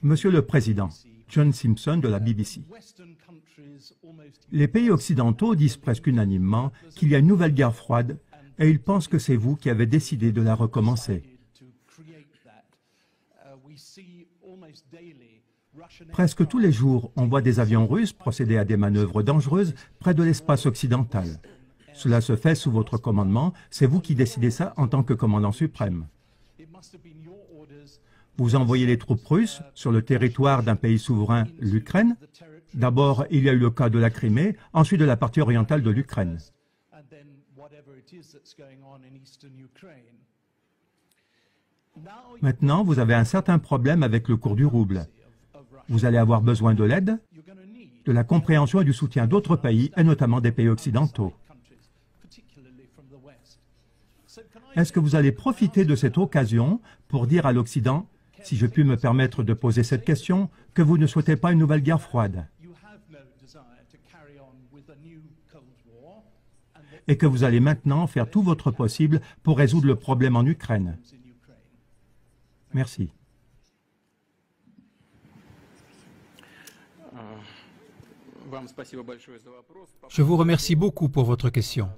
Monsieur le Président, John Simpson de la BBC. Les pays occidentaux disent presque unanimement qu'il y a une nouvelle guerre froide et ils pensent que c'est vous qui avez décidé de la recommencer. Presque tous les jours, on voit des avions russes procéder à des manœuvres dangereuses près de l'espace occidental. Cela se fait sous votre commandement, c'est vous qui décidez ça en tant que commandant suprême. Vous envoyez les troupes russes sur le territoire d'un pays souverain, l'Ukraine. D'abord, il y a eu le cas de la Crimée, ensuite de la partie orientale de l'Ukraine. Maintenant, vous avez un certain problème avec le cours du rouble. Vous allez avoir besoin de l'aide, de la compréhension et du soutien d'autres pays, et notamment des pays occidentaux. Est-ce que vous allez profiter de cette occasion pour dire à l'Occident, si je puis me permettre de poser cette question, que vous ne souhaitez pas une nouvelle guerre froide et que vous allez maintenant faire tout votre possible pour résoudre le problème en Ukraine? Merci. Je vous remercie beaucoup pour votre question.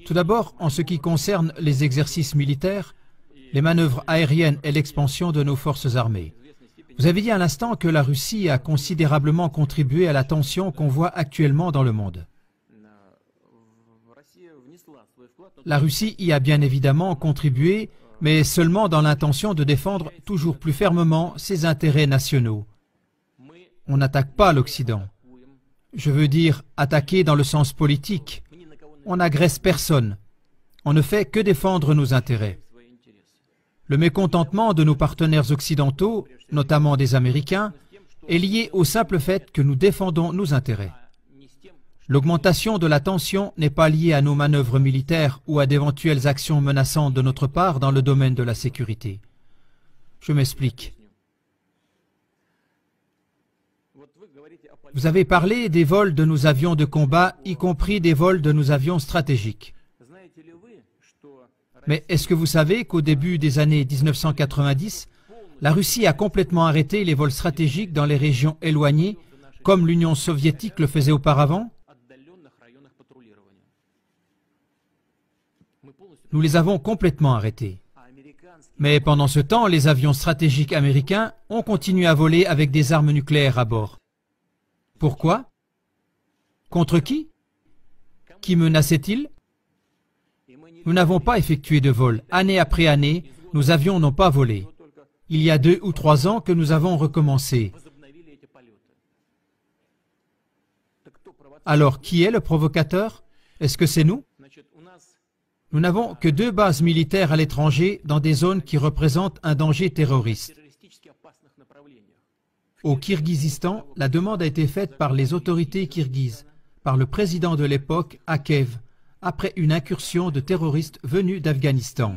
Tout d'abord, en ce qui concerne les exercices militaires, les manœuvres aériennes et l'expansion de nos forces armées. Vous avez dit à l'instant que la Russie a considérablement contribué à la tension qu'on voit actuellement dans le monde. La Russie y a bien évidemment contribué, mais seulement dans l'intention de défendre toujours plus fermement ses intérêts nationaux. On n'attaque pas l'Occident. Je veux dire attaquer dans le sens politique. On n'agresse personne. On ne fait que défendre nos intérêts. Le mécontentement de nos partenaires occidentaux, notamment des Américains, est lié au simple fait que nous défendons nos intérêts. L'augmentation de la tension n'est pas liée à nos manœuvres militaires ou à d'éventuelles actions menaçantes de notre part dans le domaine de la sécurité. Je m'explique. Vous avez parlé des vols de nos avions de combat, y compris des vols de nos avions stratégiques. Mais est-ce que vous savez qu'au début des années 1990, la Russie a complètement arrêté les vols stratégiques dans les régions éloignées, comme l'Union soviétique le faisait auparavant? Nous les avons complètement arrêtés. Mais pendant ce temps, les avions stratégiques américains ont continué à voler avec des armes nucléaires à bord. Pourquoi? Contre qui? Qui menaçait-il? Nous n'avons pas effectué de vol. Année après année, nos avions n'ont pas volé. Il y a 2 ou 3 ans que nous avons recommencé. Alors, qui est le provocateur? Est-ce que c'est nous? Nous n'avons que 2 bases militaires à l'étranger dans des zones qui représentent un danger terroriste. Au Kirghizistan, la demande a été faite par les autorités kirghizes, par le président de l'époque, Akev, après une incursion de terroristes venus d'Afghanistan.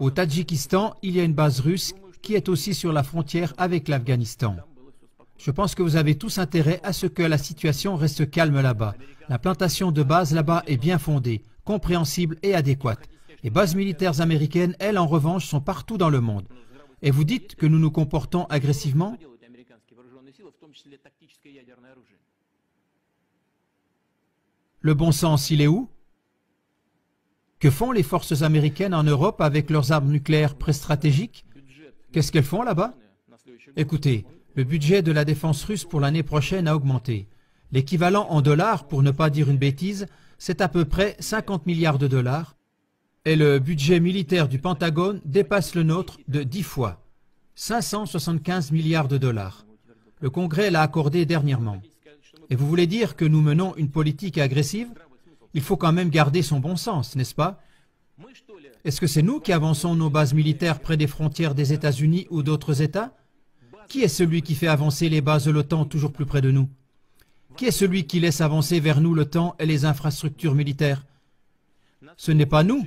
Au Tadjikistan, il y a une base russe qui est aussi sur la frontière avec l'Afghanistan. Je pense que vous avez tous intérêt à ce que la situation reste calme là-bas. La plantation de bases là-bas est bien fondée, compréhensible et adéquate. Les bases militaires américaines, elles, en revanche, sont partout dans le monde. Et vous dites que nous nous comportons agressivement? Le bon sens, il est où? Que font les forces américaines en Europe avec leurs armes nucléaires pré-stratégiques? Qu'est-ce qu'elles font là-bas? Écoutez, le budget de la défense russe pour l'année prochaine a augmenté. L'équivalent en dollars, pour ne pas dire une bêtise, c'est à peu près 50 milliards de dollars. Et le budget militaire du Pentagone dépasse le nôtre de 10 fois. 575 milliards de dollars. Le Congrès l'a accordé dernièrement. Et vous voulez dire que nous menons une politique agressive? Il faut quand même garder son bon sens, n'est-ce pas? Est-ce que c'est nous qui avançons nos bases militaires près des frontières des États-Unis ou d'autres États? Qui est celui qui fait avancer les bases de l'OTAN toujours plus près de nous? Qui est celui qui laisse avancer vers nous l'OTAN et les infrastructures militaires? Ce n'est pas nous.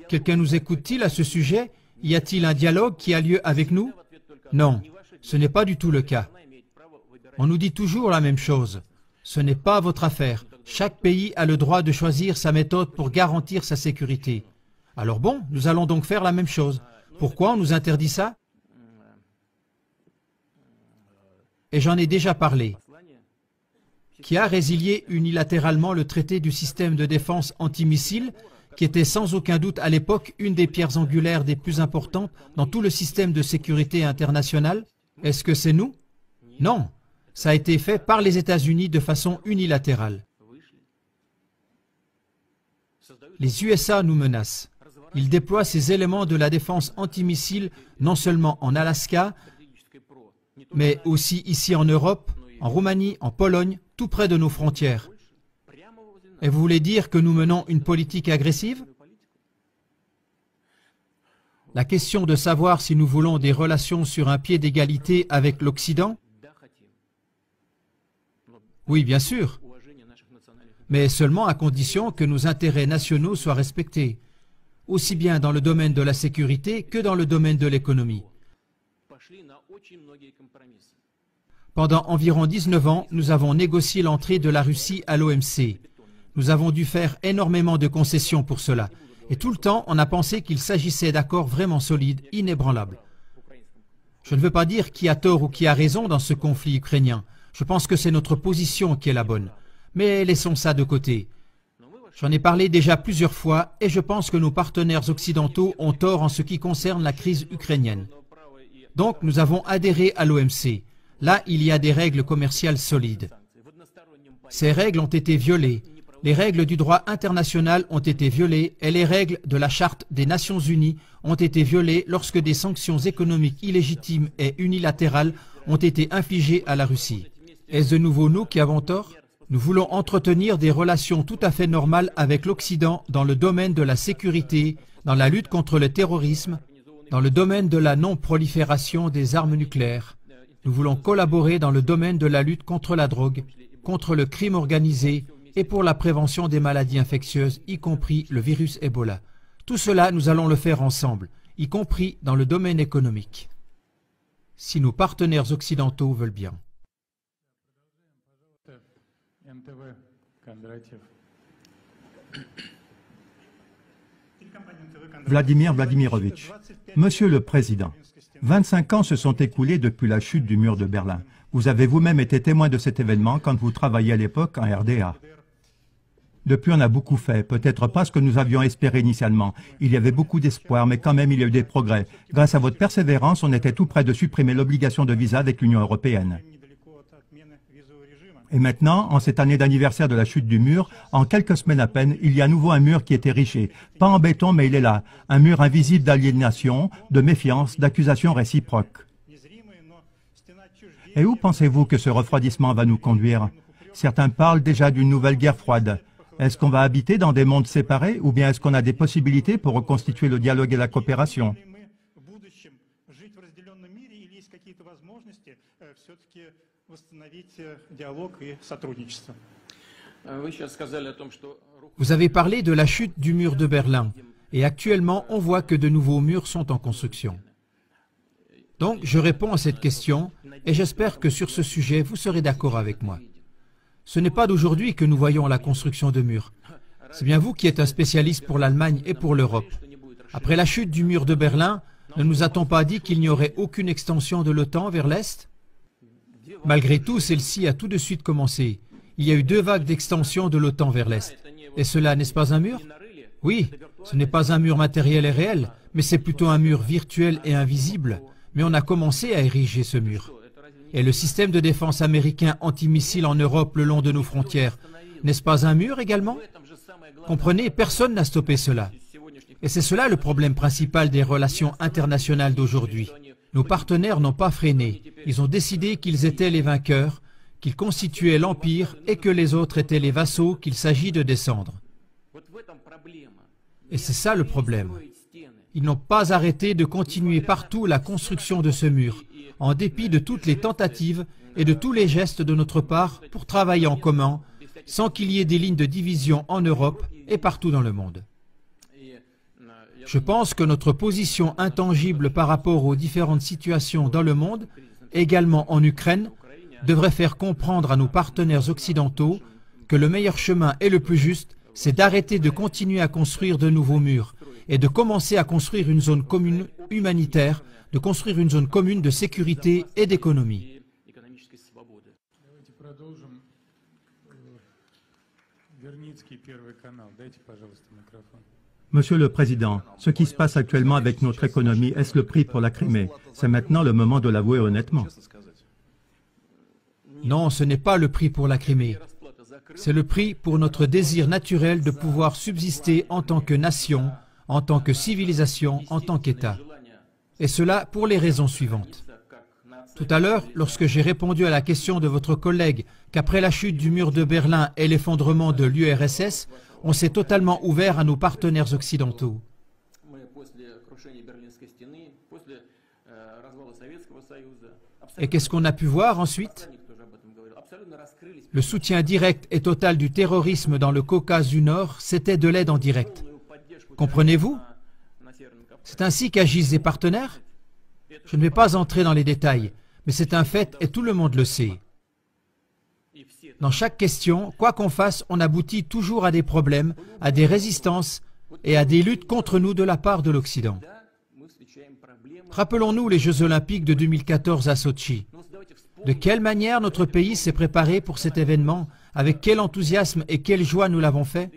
Quelqu'un nous écoute-t-il à ce sujet? Y a-t-il un dialogue qui a lieu avec nous? Non, ce n'est pas du tout le cas. On nous dit toujours la même chose. Ce n'est pas votre affaire. Chaque pays a le droit de choisir sa méthode pour garantir sa sécurité. Alors bon, nous allons donc faire la même chose. Pourquoi on nous interdit ça? Et j'en ai déjà parlé. Qui a résilié unilatéralement le traité du système de défense antimissile, qui était sans aucun doute à l'époque une des pierres angulaires des plus importantes dans tout le système de sécurité international? Est-ce que c'est nous? Non, ça a été fait par les États-Unis de façon unilatérale. Les USA nous menacent. Ils déploient ces éléments de la défense antimissile non seulement en Alaska, mais aussi ici en Europe, en Roumanie, en Pologne, tout près de nos frontières. Et vous voulez dire que nous menons une politique agressive? La question de savoir si nous voulons des relations sur un pied d'égalité avec l'Occident? Oui, bien sûr, mais seulement à condition que nos intérêts nationaux soient respectés, aussi bien dans le domaine de la sécurité que dans le domaine de l'économie. Pendant environ 19 ans, nous avons négocié l'entrée de la Russie à l'OMC. Nous avons dû faire énormément de concessions pour cela. Et tout le temps, on a pensé qu'il s'agissait d'accords vraiment solides, inébranlables. Je ne veux pas dire qui a tort ou qui a raison dans ce conflit ukrainien. Je pense que c'est notre position qui est la bonne. Mais laissons ça de côté. J'en ai parlé déjà plusieurs fois et je pense que nos partenaires occidentaux ont tort en ce qui concerne la crise ukrainienne. Donc nous avons adhéré à l'OMC. Là, il y a des règles commerciales solides. Ces règles ont été violées. Les règles du droit international ont été violées et les règles de la Charte des Nations Unies ont été violées lorsque des sanctions économiques illégitimes et unilatérales ont été infligées à la Russie. Est-ce de nouveau nous qui avons tort? Nous voulons entretenir des relations tout à fait normales avec l'Occident dans le domaine de la sécurité, dans la lutte contre le terrorisme, dans le domaine de la non-prolifération des armes nucléaires. Nous voulons collaborer dans le domaine de la lutte contre la drogue, contre le crime organisé et pour la prévention des maladies infectieuses, y compris le virus Ebola. Tout cela, nous allons le faire ensemble, y compris dans le domaine économique, si nos partenaires occidentaux veulent bien. Vladimir Vladimirovitch, Monsieur le Président, 25 ans se sont écoulés depuis la chute du mur de Berlin. Vous avez vous-même été témoin de cet événement quand vous travailliez à l'époque en RDA. Depuis, on a beaucoup fait, peut-être pas ce que nous avions espéré initialement. Il y avait beaucoup d'espoir, mais quand même, il y a eu des progrès. Grâce à votre persévérance, on était tout près de supprimer l'obligation de visa avec l'Union européenne. Et maintenant, en cette année d'anniversaire de la chute du mur, en quelques semaines à peine, il y a à nouveau un mur qui est érigé. Pas en béton, mais il est là. Un mur invisible d'aliénation, de méfiance, d'accusations réciproques. Et où pensez-vous que ce refroidissement va nous conduire? Certains parlent déjà d'une nouvelle guerre froide. Est-ce qu'on va habiter dans des mondes séparés ou bien est-ce qu'on a des possibilités pour reconstituer le dialogue et la coopération? Vous avez parlé de la chute du mur de Berlin et actuellement on voit que de nouveaux murs sont en construction. Donc je réponds à cette question et j'espère que sur ce sujet vous serez d'accord avec moi. Ce n'est pas d'aujourd'hui que nous voyons la construction de murs. C'est bien vous qui êtes un spécialiste pour l'Allemagne et pour l'Europe. Après la chute du mur de Berlin, ne nous a-t-on pas dit qu'il n'y aurait aucune extension de l'OTAN vers l'Est? Malgré tout, celle-ci a tout de suite commencé. Il y a eu 2 vagues d'extension de l'OTAN vers l'Est. Et cela, n'est-ce pas un mur? Oui, ce n'est pas un mur matériel et réel, mais c'est plutôt un mur virtuel et invisible. Mais on a commencé à ériger ce mur. Et le système de défense américain antimissile en Europe le long de nos frontières, n'est-ce pas un mur également? Comprenez, personne n'a stoppé cela. Et c'est cela le problème principal des relations internationales d'aujourd'hui. Nos partenaires n'ont pas freiné. Ils ont décidé qu'ils étaient les vainqueurs, qu'ils constituaient l'Empire et que les autres étaient les vassaux qu'il s'agit de descendre. Et c'est ça le problème. Ils n'ont pas arrêté de continuer partout la construction de ce mur, en dépit de toutes les tentatives et de tous les gestes de notre part pour travailler en commun, sans qu'il y ait des lignes de division en Europe et partout dans le monde. Je pense que notre position intangible par rapport aux différentes situations dans le monde, également en Ukraine, devrait faire comprendre à nos partenaires occidentaux que le meilleur chemin et le plus juste, c'est d'arrêter de continuer à construire de nouveaux murs et de commencer à construire une zone commune humanitaire, de construire une zone commune de sécurité et d'économie. Monsieur le Président, ce qui se passe actuellement avec notre économie, est-ce le prix pour la Crimée? C'est maintenant le moment de l'avouer honnêtement. Non, ce n'est pas le prix pour la Crimée. C'est le prix pour notre désir naturel de pouvoir subsister en tant que nation, en tant que civilisation, en tant qu'État. Et cela pour les raisons suivantes. Tout à l'heure, lorsque j'ai répondu à la question de votre collègue qu'après la chute du mur de Berlin et l'effondrement de l'URSS, on s'est totalement ouvert à nos partenaires occidentaux. Et qu'est-ce qu'on a pu voir ensuite? Le soutien direct et total du terrorisme dans le Caucase du Nord, c'était de l'aide en direct. Comprenez-vous? C'est ainsi qu'agissent les partenaires? Je ne vais pas entrer dans les détails, mais c'est un fait et tout le monde le sait. Dans chaque question, quoi qu'on fasse, on aboutit toujours à des problèmes, à des résistances et à des luttes contre nous de la part de l'Occident. Rappelons-nous les Jeux Olympiques de 2014 à Sotchi. De quelle manière notre pays s'est préparé pour cet événement, avec quel enthousiasme et quelle joie nous l'avons fait?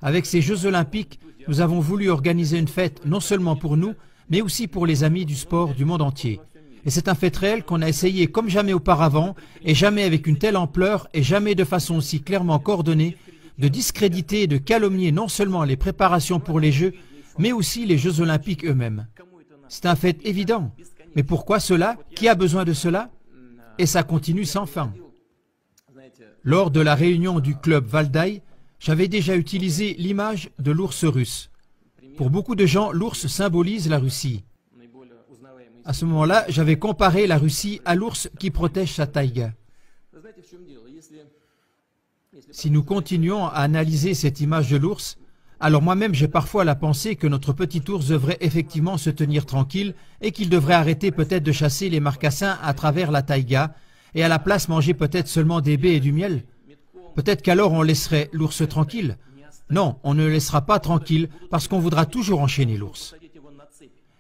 Avec ces Jeux Olympiques, nous avons voulu organiser une fête non seulement pour nous, mais aussi pour les amis du sport du monde entier. Et c'est un fait réel qu'on a essayé comme jamais auparavant, et jamais avec une telle ampleur, et jamais de façon aussi clairement coordonnée, de discréditer et de calomnier non seulement les préparations pour les Jeux, mais aussi les Jeux Olympiques eux-mêmes. C'est un fait évident. Mais pourquoi cela? Qui a besoin de cela? Et ça continue sans fin. Lors de la réunion du club Valdai, j'avais déjà utilisé l'image de l'ours russe. Pour beaucoup de gens, l'ours symbolise la Russie. À ce moment-là, j'avais comparé la Russie à l'ours qui protège sa taïga. Si nous continuons à analyser cette image de l'ours, alors moi-même j'ai parfois la pensée que notre petit ours devrait effectivement se tenir tranquille et qu'il devrait arrêter peut-être de chasser les marcassins à travers la taïga et à la place manger peut-être seulement des baies et du miel. Peut-être qu'alors on laisserait l'ours tranquille. Non, on ne le laissera pas tranquille parce qu'on voudra toujours enchaîner l'ours.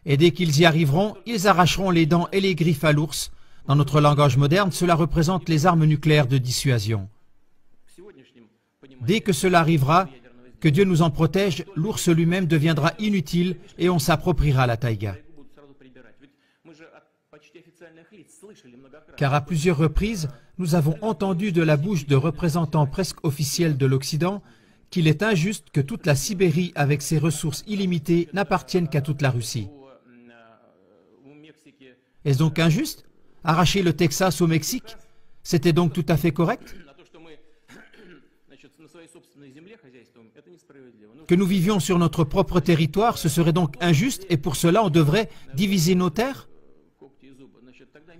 Et dès qu'ils y arriveront, ils arracheront les dents et les griffes à l'ours. Dans notre langage moderne, cela représente les armes nucléaires de dissuasion. Dès que cela arrivera, que Dieu nous en protège, l'ours lui-même deviendra inutile et on s'appropriera la taïga. Car à plusieurs reprises, nous avons entendu de la bouche de représentants presque officiels de l'Occident qu'il est injuste que toute la Sibérie, avec ses ressources illimitées, n'appartienne qu'à toute la Russie. Est-ce donc injuste? Arracher le Texas au Mexique, c'était donc tout à fait correct? Que nous vivions sur notre propre territoire, ce serait donc injuste et pour cela on devrait diviser nos terres?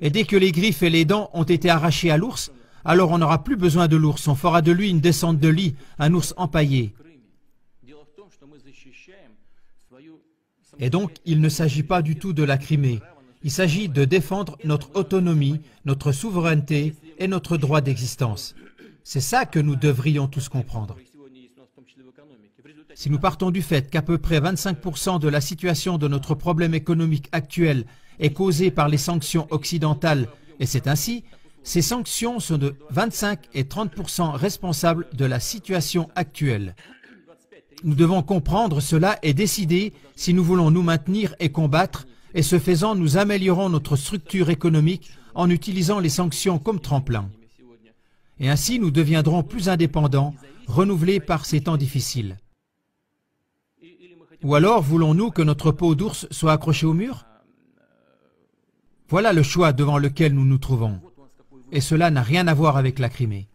Et dès que les griffes et les dents ont été arrachées à l'ours, alors on n'aura plus besoin de l'ours, on fera de lui une descente de lit, un ours empaillé. Et donc, il ne s'agit pas du tout de la Crimée. Il s'agit de défendre notre autonomie, notre souveraineté et notre droit d'existence. C'est ça que nous devrions tous comprendre. Si nous partons du fait qu'à peu près 25% de la situation de notre problème économique actuel est causée par les sanctions occidentales, et c'est ainsi, ces sanctions sont de 25 et 30% responsables de la situation actuelle. Nous devons comprendre cela et décider si nous voulons nous maintenir et combattre, et ce faisant, nous améliorons notre structure économique en utilisant les sanctions comme tremplin. Et ainsi, nous deviendrons plus indépendants, renouvelés par ces temps difficiles. Ou alors, voulons-nous que notre peau d'ours soit accrochée au mur? Voilà le choix devant lequel nous nous trouvons. Et cela n'a rien à voir avec la Crimée.